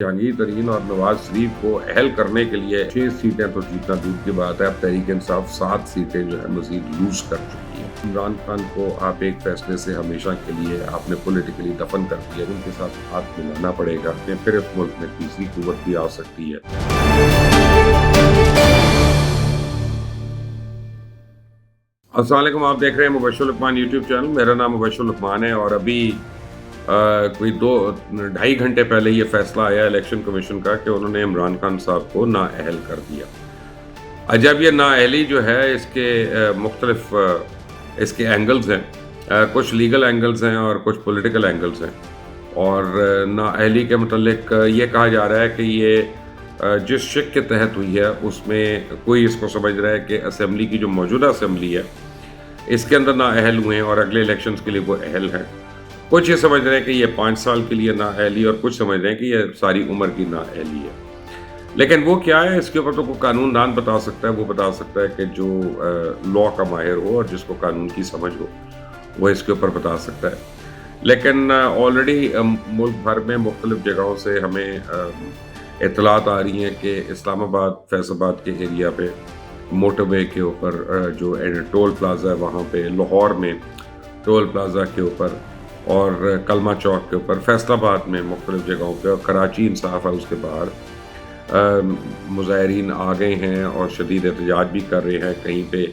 जहांगीर तरीन और नवाज शरीफ को अहल करने के लिए 6 सीटें तो जीतना दूर की बात है, अब तहरीक इंसाफ 7 सीटें जो है मजीद लूज कर चुकी है। इमरान खान को आप एक फैसले से हमेशा के लिए आपने पॉलिटिकली दफन कर दिया, उनके साथ हाथ मिलाना पड़ेगा, फिर इस मुल्क में तीसरी कुव्वत भी आ सकती है। अस्सलाम वालेकुम, आप देख रहे हैं मुबश्शिर लुकमान यूट्यूब चैनल। मेरा नाम मुबश्शिर लुकमान है और अभी कोई 2-2.5 घंटे पहले ये फैसला आया इलेक्शन कमीशन का कि उन्होंने इमरान खान साहब को नाअहल कर दिया। अजब ये नाअहली जो है इसके मुख्तलिफ इसके एंगल्स हैं, कुछ लीगल एंगल्स हैं और कुछ पॉलिटिकल एंगल्स हैं। और नाअहली के मुतल्लिक ये कहा जा रहा है कि ये जिस शिक के तहत हुई है उसमें कोई इसको समझ रहा है कि असेंबली की जो मौजूदा असेंबली है इसके अंदर नाअहल हुए हैं और अगले इलेक्शंस के लिए वो अहल हैं। कुछ ये समझ रहे हैं कि ये 5 साल के लिए नाअहली और कुछ समझ रहे हैं कि ये सारी उम्र की नाअहली है। लेकिन वो क्या है इसके ऊपर तो कोई कानूनदान बता सकता है। वो बता सकता है कि जो लॉ का माहिर हो और जिसको कानून की समझ हो वो इसके ऊपर बता सकता है। लेकिन ऑलरेडी मुल्क भर में मुख्तलिफ जगहों से हमें इत्तलात आ रही हैं कि इस्लामाबाद फैसलाबाद के एरिया पे मोटरवे के ऊपर जो टोल प्लाजा है वहाँ पे, लाहौर में टोल प्लाजा के ऊपर और कलमा चौक के ऊपर, फैसलाबाद में मुख्तलिफ जगहों पे और कराची इंसाफ हाउस के बाहर मुजाहरीन आ गए हैं और शदीद एहतजाज भी कर रहे हैं। कहीं पे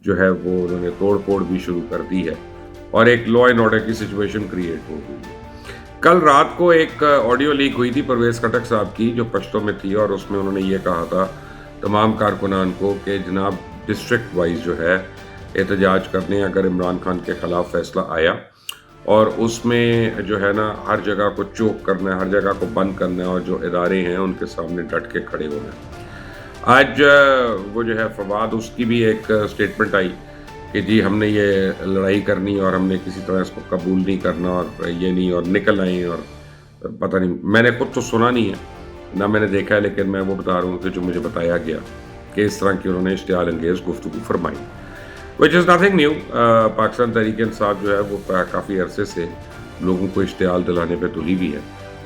जो है वो उन्होंने तोड़ फोड़ भी शुरू कर दी है और एक लॉ एंड ऑर्डर की सिचुएशन क्रिएट हो गई है। कल रात को एक ऑडियो लीक हुई थी परवेज़ खटक साहब की जो पश्तो में थी और उसमें उन्होंने ये कहा था तमाम कारकुनान को कि जनाब डिस्ट्रिक्ट वाइज जो है एहतजाज करने अगर इमरान खान के ख़िलाफ़ फैसला आया और उसमें जो है ना हर जगह को चोक करना है, हर जगह को बंद करना है और जो इदारे हैं उनके सामने डट के खड़े होना है। आज वो जो है फवाद उसकी भी एक स्टेटमेंट आई कि जी हमने ये लड़ाई करनी और हमने किसी तरह इसको कबूल नहीं करना और ये नहीं और निकल आए और पता नहीं, मैंने खुद तो सुना नहीं है ना मैंने देखा है, लेकिन मैं वो बता रहा हूँ कि जो मुझे बताया गया कि इस तरह की उन्होंने इश्तियाल अंगेज़ गुफ्तगू फरमाई, which is nothing new. Pakistan Tehreek Insaf जो है वो काफ़ी अरसे से लोगों को इश्तियाल दिलाने पे तुली भी है।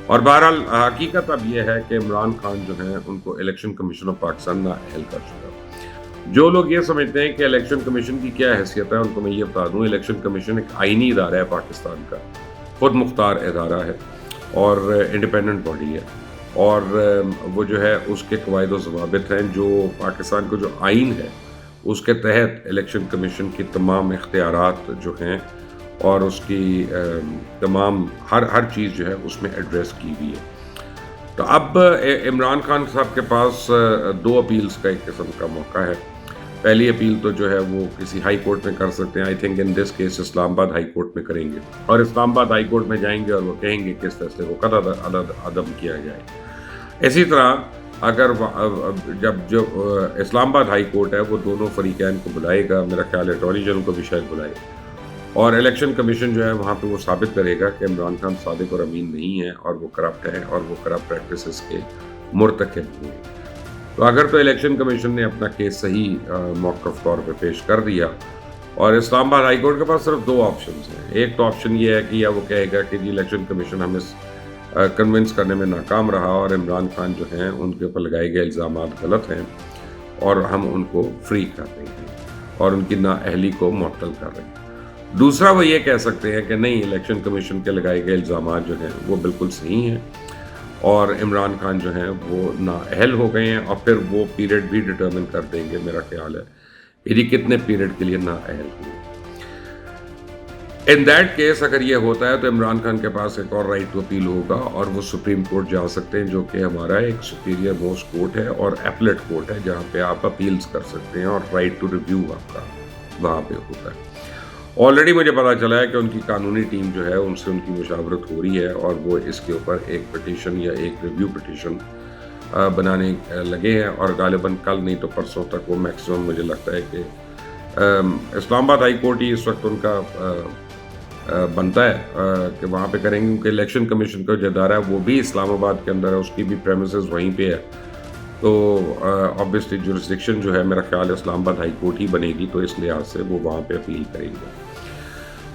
और बहरहाल हकीकत अब यह है कि इमरान खान जो है उनको इलेक्शन कमीशन ऑफ पाकिस्तान नाअहल कर चुका है। जो लोग ये समझते हैं कि इलेक्शन कमीशन की क्या हैसियत है उनको मैं ये बता दूँ, इलेक्शन कमीशन एक आइनी इदारा है पाकिस्तान का, खुद मुख्तार इदारा है और इंडिपेंडेंट बॉडी है और वो जो है उसके कवायद व ज़वाबित हैं जो पाकिस्तान को जो आइन है उसके तहत इलेक्शन कमीशन की तमाम इख्तियारात जो हैं और उसकी तमाम हर चीज़ जो है उसमें एड्रेस की हुई है। तो अब इमरान खान साहब के पास 2 अपील्स का एक किस्म का मौका है। पहली अपील तो जो है वो किसी हाई कोर्ट में कर सकते हैं, I think in this case Islamabad high court में करेंगे और इस्लामाबाद हाई कोर्ट में जाएंगे और वो कहेंगे कि इस फैसले को कतई अदम किया जाए। इसी तरह अगर जब जो इस्लामाबाद हाई कोर्ट है वो दोनों फरीकैन को बुलाएगा, मेरा ख्याल है अटॉर्नी जनरल को भी शायद बुलाए और इलेक्शन कमीशन जो है वहाँ पे वो साबित करेगा कि इमरान खान सादिक और अमीन नहीं है और वो करप्ट है और वो करप्ट प्रैक्टिसेस के मुर्तकिब हुए। तो अगर तो इलेक्शन कमीशन ने अपना केस सही मौक़िफ़ तौर पे पेश कर दिया और इस्लामाबाद हाई कोर्ट के पास सिर्फ 2 ऑप्शन हैं। एक तो ऑप्शन ये है कि या वो कहेगा कि जी इलेक्शन कमीशन हमें कन्विंस करने में नाकाम रहा और इमरान खान जो हैं उनके ऊपर लगाए गए इल्ज़ामात गलत हैं और हम उनको फ्री कर रहे हैं और उनकी नाअहली को मुअत्तल कर रहे हैं। दूसरा वो ये कह सकते हैं कि नहीं, इलेक्शन कमीशन के लगाए गए इल्ज़ामात जो हैं वो बिल्कुल सही हैं और इमरान खान जो हैं वो नाअहल हो गए हैं और फिर वो पीरियड भी डिटर्मिन कर देंगे, मेरा ख्याल है यदि कितने पीरियड के लिए नाअहल हुए। इन दैट केस अगर ये होता है तो इमरान खान के पास एक और राइट टू अपील होगा और वो सुप्रीम कोर्ट जा सकते हैं जो कि हमारा एक सुपीरियर मोस्ट कोर्ट है और एपलेट कोर्ट है जहाँ पे आप अपील्स कर सकते हैं और राइट टू रिव्यू आपका वहाँ पे होता है। ऑलरेडी मुझे पता चला है कि उनकी कानूनी टीम जो है उनसे उनकी मुशावरत हो रही है और वो इसके ऊपर एक पिटीशन या एक रिव्यू पिटीशन बनाने लगे हैं और गालिबन कल नहीं तो परसों तक वो मैक्सिमम मुझे लगता है कि इस्लामाबाद हाई कोर्ट ही इस वक्त उनका बनता है कि वहाँ पे करेंगे क्योंकि इलेक्शन कमीशन का जो इदारा है वो भी इस्लामाबाद के अंदर है, उसकी भी प्रेमिसेस वहीं पे है। तो ऑब्वियसली जुरिस्डिक्शन जो है मेरा ख्याल इस्लामाबाद हाई कोर्ट ही बनेगी, तो इस लिहाज से वो वहाँ पे अपील करेंगे।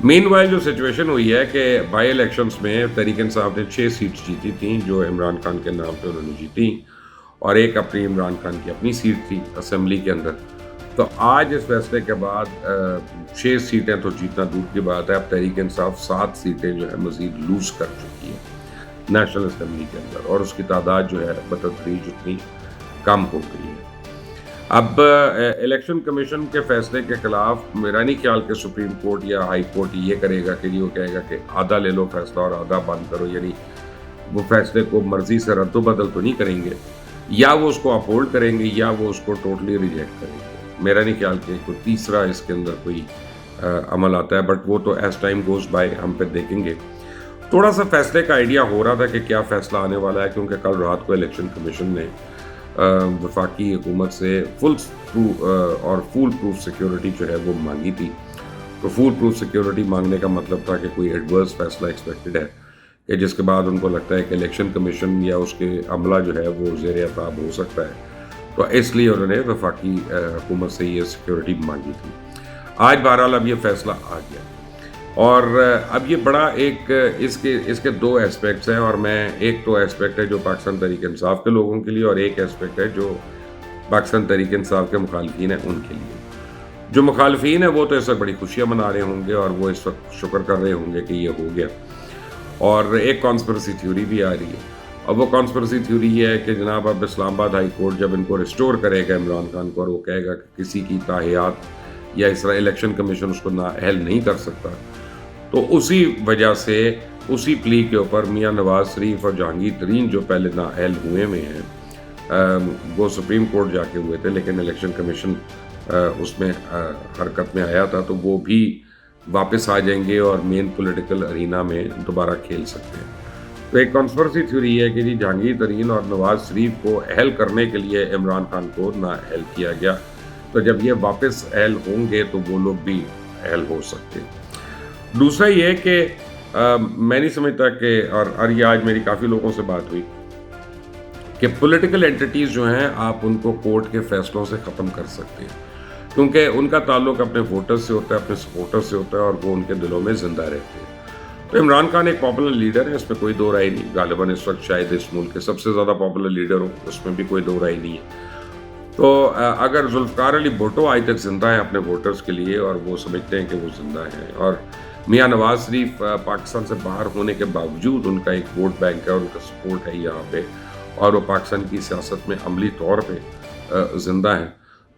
مین وائل جو سچویشن ہوئی ہے کہ بائی الیکشنز میں تحریک انصاف نے 6 سیٹس جیتی تھیں جو عمران خان کے نام پہ انہوں نے جیتی، اور ایک اپنی عمران خان کی اپنی سیٹ تھی اسمبلی کے اندر. تو آج اس فیصلے کے بعد 6 سیٹیں تو جیتنا دور کی بات ہے، اب تحریک انصاف 7 سیٹیں جو ہے مزید لوز کر چکی ہے نیشنل اسمبلی کے اندر، اور اس کی تعداد جو ہے بتدریج اتنی کم ہو گئی ہے. اب الیکشن کمیشن کے فیصلے کے خلاف میرا نہیں خیال کہ سپریم کورٹ یا ہائی کورٹ یہ کرے گا کہ وہ کہے گا کہ آدھا لے لو فیصلہ اور آدھا بند کرو، یعنی وہ فیصلے کو مرضی سے رد و بدل تو نہیں کریں گے، یا وہ اس کو اپہولڈ کریں گے یا وہ اس کو ٹوٹلی ریجیکٹ کریں گے. میرا نہیں خیال کہ کوئی تیسرا اس کے اندر کوئی عمل آتا ہے، بٹ وہ تو ایز ٹائم گوز بائی ہم پہ دیکھیں گے. تھوڑا سا فیصلے کا آئیڈیا ہو رہا تھا کہ کیا فیصلہ آنے والا ہے، کیونکہ کل رات کو الیکشن کمیشن نے وفاقی حکومت سے فل پروف سیکیورٹی جو ہے وہ مانگی تھی. تو فل پروف سیکیورٹی مانگنے کا مطلب تھا کہ کوئی ایڈورس فیصلہ ایکسپیکٹڈ ہے کہ جس کے بعد ان کو لگتا ہے کہ الیکشن کمیشن یا اس کے عملہ جو ہے وہ زیر عتاب ہو سکتا ہے. تو اس لیے انہوں نے وفاقی حکومت سے یہ سیکیورٹی مانگی تھی. آج بہرحال اب یہ فیصلہ آ گیا، اور اب یہ بڑا ایک اس کے 2 ایسپیکٹس ہیں، اور میں ایک تو ایسپیکٹ ہے جو پاکستان تحریک انصاف کے لوگوں کے لیے، اور ایک ایسپیکٹ ہے جو پاکستان تحریک انصاف کے مخالفین ہیں ان کے لیے. جو مخالفین ہیں وہ تو اس وقت بڑی خوشیاں منا رہے ہوں گے اور وہ اس وقت شکر کر رہے ہوں گے کہ یہ ہو گیا. اور ایک کانسپریسی تھیوری بھی آ رہی ہے، اور وہ کانسپریسی تھیوری یہ ہے کہ جناب اب اسلام آباد ہائی کورٹ جب ان کو ریسٹور کرے گا عمران خان کو، اور وہ کہے گا کہ کسی کی تاحیات یا اس طرح الیکشن کمیشن اس کو نااہل نہیں کر سکتا، تو اسی وجہ سے اسی پلی کے اوپر میاں نواز شریف اور جہانگیر ترین جو پہلے نااہل ہوئے ہیں، وہ سپریم کورٹ جا کے ہوئے تھے لیکن الیکشن کمیشن اس میں حرکت میں آیا تھا، تو وہ بھی واپس آ جائیں گے اور مین پولیٹیکل ارینا میں دوبارہ کھیل سکتے ہیں. تو ایک کانسپریسی تھیوری ہے کہ جی جہانگیر ترین اور نواز شریف کو اہل کرنے کے لیے عمران خان کو نااہل کیا گیا، تو جب یہ واپس اہل ہوں گے تو وہ لوگ بھی اہل ہو سکتے ہیں. دوسرا یہ کہ میں نہیں سمجھتا کہ اور یہ آج میری کافی لوگوں سے بات ہوئی کہ پولیٹیکل اینٹیٹیز جو ہیں آپ ان کو کورٹ کے فیصلوں سے ختم کر سکتے ہیں، کیونکہ ان کا تعلق اپنے ووٹرز سے ہوتا ہے، اپنے سپورٹر سے ہوتا ہے، اور وہ ان کے دلوں میں زندہ رہتے ہیں. تو عمران خان ایک پاپولر لیڈر ہے، اس میں کوئی دو رائے نہیں، غالباً اس وقت شاید اس ملک کے سب سے زیادہ پاپولر لیڈر ہو، اس میں بھی کوئی دو رائے نہیں ہے. تو اگر ذوالفقار علی بھٹو آج تک زندہ ہیں اپنے ووٹرز کے لیے اور وہ سمجھتے ہیں کہ وہ زندہ ہیں، اور میاں نواز شریف پاکستان سے باہر ہونے کے باوجود ان کا ایک ووٹ بینک ہے اور ان کا سپورٹ ہے یہاں پہ، اور وہ پاکستان کی سیاست میں عملی طور پہ زندہ ہیں،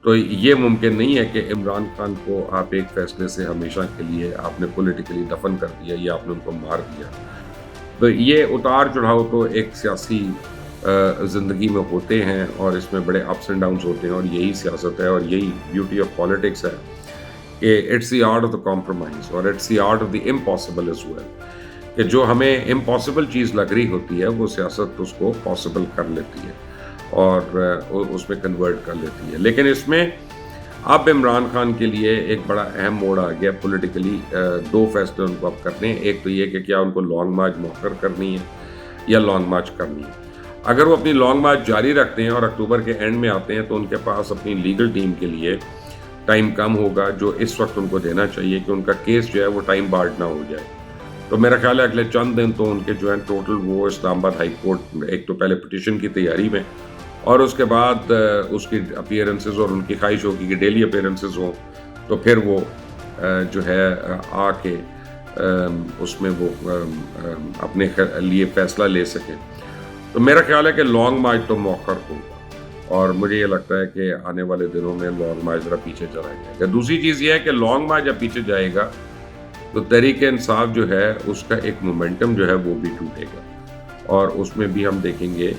تو یہ ممکن نہیں ہے کہ عمران خان کو آپ ایک فیصلے سے ہمیشہ کے لیے آپ نے پولیٹیکلی دفن کر دیا یا آپ نے ان کو مار دیا. تو یہ اتار چڑھاؤ تو ایک سیاسی زندگی میں ہوتے ہیں، اور اس میں بڑے اپس اینڈ ڈاؤنس ہوتے ہیں، اور یہی سیاست ہے اور یہی بیوٹی آف پالیٹکس ہے کہ it's the art of the compromise اور it's the art of the impossible as well, کہ جو ہمیں امپاسبل چیز لگ رہی ہوتی ہے وہ سیاست اس کو پاسبل کر لیتی ہے اور اس میں کنورٹ کر لیتی ہے. لیکن اس میں اب عمران خان کے لیے ایک بڑا اہم موڑ آ گیا پولیٹیکلی. 2 فیصلے ان کو اب کرنے ہیں. ایک تو یہ کہ کیا ان کو لانگ مارچ مؤخر کرنی ہے یا لانگ مارچ کرنی ہے. اگر وہ اپنی لانگ مارچ جاری رکھتے ہیں اور اکتوبر کے اینڈ میں آتے ہیں تو ان کے پاس اپنی لیگل ٹیم کے لیے ٹائم کم ہوگا جو اس وقت ان کو دینا چاہیے کہ ان کا کیس جو ہے وہ ٹائم بارڈ نہ ہو جائے. تو میرا خیال ہے اگلے چند دن تو ان کے جو ہیں ٹوٹل وہ اسلام آباد ہائی کورٹ ایک تو پہلے پٹیشن کی تیاری میں، اور اس کے بعد اس کی اپیئرنسز، اور ان کی خواہش ہوگی کہ ڈیلی اپیئرنسز ہوں تو پھر وہ جو ہے آ کے اس میں وہ اپنے لیے فیصلہ لے سکیں. تو میرا خیال ہے کہ لانگ مارچ تو مؤخر ہوگا، اور مجھے یہ لگتا ہے کہ آنے والے دنوں میں لانگ مارچ ذرا پیچھے چلا جائے گا. دوسری چیز یہ ہے کہ لانگ مارچ جب پیچھے جائے گا تو تحریک انصاف جو ہے اس کا ایک مومنٹم جو ہے وہ بھی ٹوٹے گا، اور اس میں بھی ہم دیکھیں گے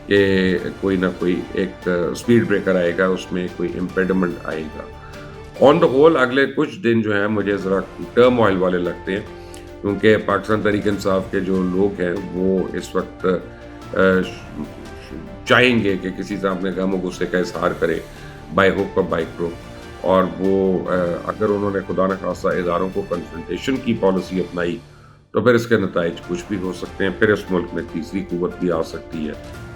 کہ کوئی نہ کوئی ایک سپیڈ بریکر آئے گا، اس میں کوئی امپیڈمنٹ آئے گا. آن دا ہول اگلے کچھ دن جو ہے مجھے ذرا ٹرم آئل والے لگتے ہیں، کیونکہ پاکستان تحریک انصاف کے جو لوگ ہیں وہ اس وقت چاہیں گے کہ کسی سے اپنے غم و غصے کا اظہار کرے بائی ہک اور بائی کروک، اور وہ اگر انہوں نے خدا نخواستہ اداروں کو کنفرنٹیشن کی پالیسی اپنائی تو پھر اس کے نتائج کچھ بھی ہو سکتے ہیں. پھر اس ملک میں تیسری قوت بھی آ سکتی ہے.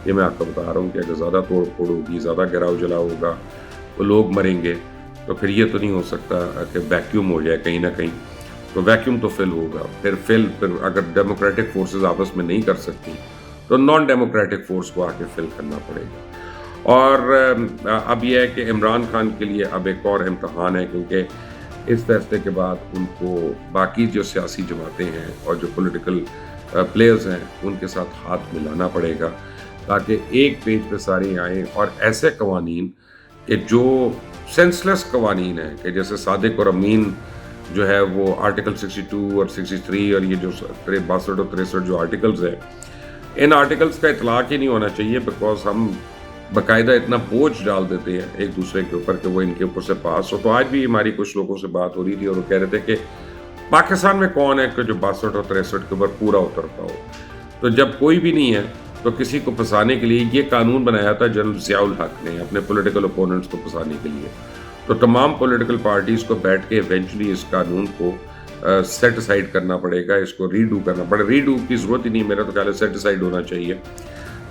یہ میں آپ کو بتا رہا ہوں کہ اگر زیادہ توڑ پھوڑ ہوگی، زیادہ گراؤ جلاؤ ہوگا تو لوگ مریں گے، تو پھر یہ تو نہیں ہو سکتا کہ ویکیوم ہو جائے کہیں نہ کہیں. تو वैक्यूम तो फिल होगा, फिर अगर डेमोक्रेटिक फोर्सेस आपस में नहीं कर सकती तो नॉन डेमोक्रेटिक फोर्स को आके फिल करना पड़ेगा। और अब यह है कि इमरान खान के लिए अब एक और इम्तहान है, क्योंकि इस फैसले के बाद उनको बाकी जो सियासी जमातें हैं और जो पॉलिटिकल प्लेयर्स हैं उनके साथ हाथ मिलाना पड़ेगा, ताकि एक पेज पे सारे आएँ और ऐसे कवानीन कि जो सेंसलेस कवानीन हैं, कि जैसे सादिक और अमीन जो है वो आर्टिकल 62 और 63 और ये जो 62 और 63 जो आर्टिकल्स हैं, इन आर्टिकल्स का इतलाक ही नहीं होना चाहिए, बिकॉज हम बाकायदा इतना बोझ डाल देते हैं एक दूसरे के ऊपर कि वो इनके ऊपर से पास हो। तो आज भी हमारी कुछ लोगों से बात हो रही थी और वो कह रहे थे कि पाकिस्तान में कौन है कि जो 62 और 63 के ऊपर पूरा उतरता हो। तो जब कोई भी नहीं है तो किसी को फंसाने के लिए ये कानून बनाया था जनरल ज़ियाउल हक ने अपने पॉलिटिकल ओपोनेंट्स को फंसाने के लिए। तो तमाम पॉलिटिकल पार्टीज़ को बैठ के इवेंचुअली इस कानून को सेट असाइड करना पड़ेगा, इसको रीडू करना पड़ेगा। रीडू की ज़रूरत ही नहीं, मेरा तो ख्याल है सेट असाइड होना चाहिए,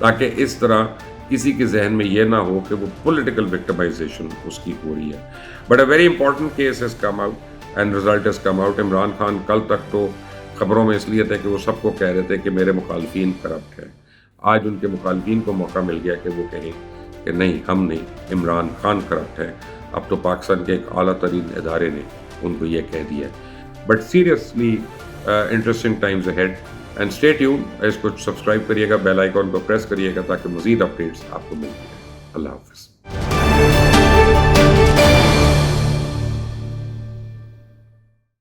ताकि इस तरह किसी के जहन में ये ना हो कि वो पॉलिटिकल विक्टिमाइजेशन उसकी हो रही है। But a very important case has come out and result has come out. Imran Khan कल तक तो खबरों में इसलिए थे कि वो सबको कह रहे थे कि मेरे मुखालफिन करप्ट हैं। आज उनके मुखालफिन को मौका मिल गया कि वो कहें कि नहीं, हम नहीं, इमरान खान करप्ट है। अब तो पाकिस्तान के एक आला तरीन इदारे ने उनको ये कह दिया है। But seriously interesting times ahead and stay tune. इसको सब्सक्राइब करिएगा, बेल आइकॉन को प्रेस करिएगा ताकि मज़ीद अपडेट्स आपको मिलती हैं। अल्लाह हाफ़िज़।